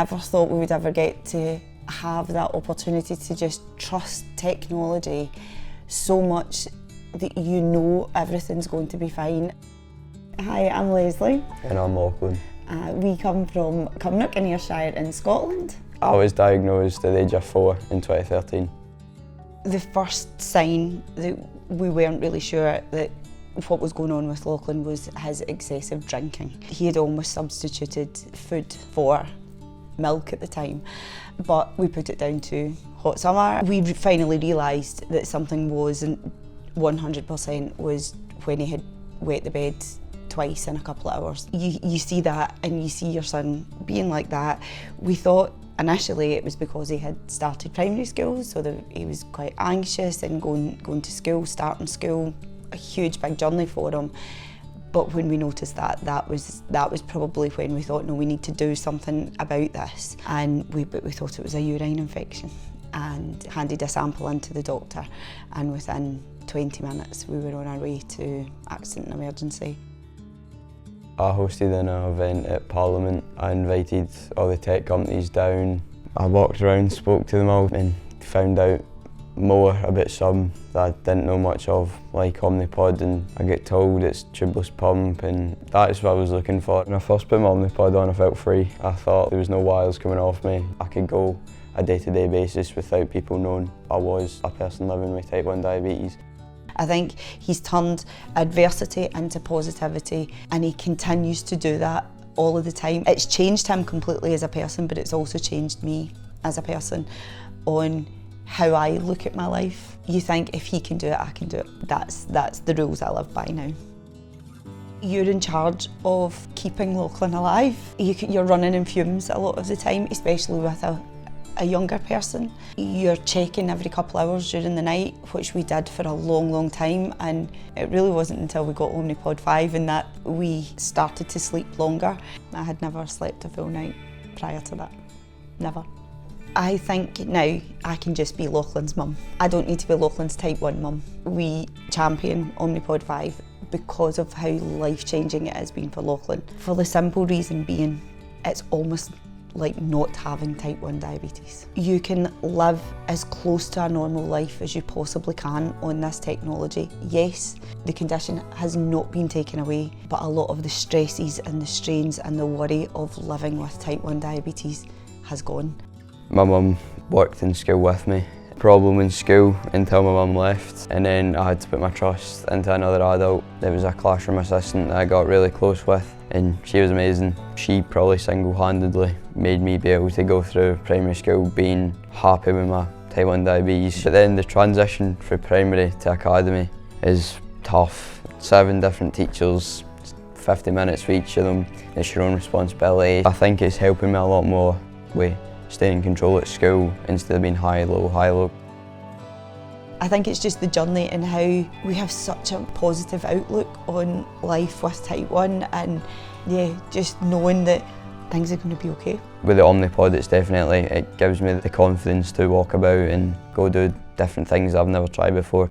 never thought we would ever get to have that opportunity to just trust technology so much that you know everything's going to be fine. Hi, I'm Leslie. And I'm Lochlan. We come from Cumnock in Ayrshire in Scotland. I was diagnosed at the age of 4 in 2013. The first sign that we weren't really sure that what was going on with Lochlan was his excessive drinking. He had almost substituted food for milk at the time, but we put it down to hot summer. We finally realised that something wasn't 100% was when he had wet the bed twice in a couple of hours. You see that and you see your son being like that. We thought initially it was because he had started primary school, so that he was quite anxious and going to school, starting school, a huge big journey for him. But when we noticed that was probably when we thought, no, we need to do something about this. And we thought it was a urine infection and handed a sample into the doctor, and within 20 minutes we were on our way to accident and emergency. I hosted an event at Parliament. I invited all the tech companies down. I walked around, spoke to them all and found out more about some that I didn't know much of, like Omnipod, and I get told it's tubeless pump, and that is what I was looking for. When I first put my Omnipod on, I felt free. I thought there was no wires coming off me. I could go a day-to-day basis without people knowing I was a person living with type 1 diabetes. I think he's turned adversity into positivity, and he continues to do that all of the time. It's changed him completely as a person, but it's also changed me as a person on how I look at my life. You think if he can do it, I can do it. That's the rules I live by now. You're in charge of keeping Lochlan alive. You're running in fumes a lot of the time, especially with a younger person. You're checking every couple of hours during the night, which we did for a long, long time, and it really wasn't until we got Omnipod 5 and that we started to sleep longer. I had never slept a full night prior to that, never. I think now I can just be Lochlan's mum. I don't need to be Lochlan's type 1 mum. We champion Omnipod 5 because of how life-changing it has been for Lochlan. For the simple reason being, it's almost like not having type 1 diabetes. You can live as close to a normal life as you possibly can on this technology. Yes, the condition has not been taken away, but a lot of the stresses and the strains and the worry of living with type 1 diabetes has gone. My mum worked in school with me. Problem in school until my mum left, and then I had to put my trust into another adult. There was a classroom assistant that I got really close with, and she was amazing. She probably single-handedly made me be able to go through primary school being happy with my type 1 diabetes. But then the transition from primary to academy is tough. 7 different teachers, 50 minutes for each of them. It's your own responsibility. I think it's helping me a lot more with staying in control at school instead of being high, low, high, low. I think it's just the journey and how we have such a positive outlook on life with type 1, and yeah, just knowing that things are going to be okay. With the Omnipod, it gives me the confidence to walk about and go do different things I've never tried before.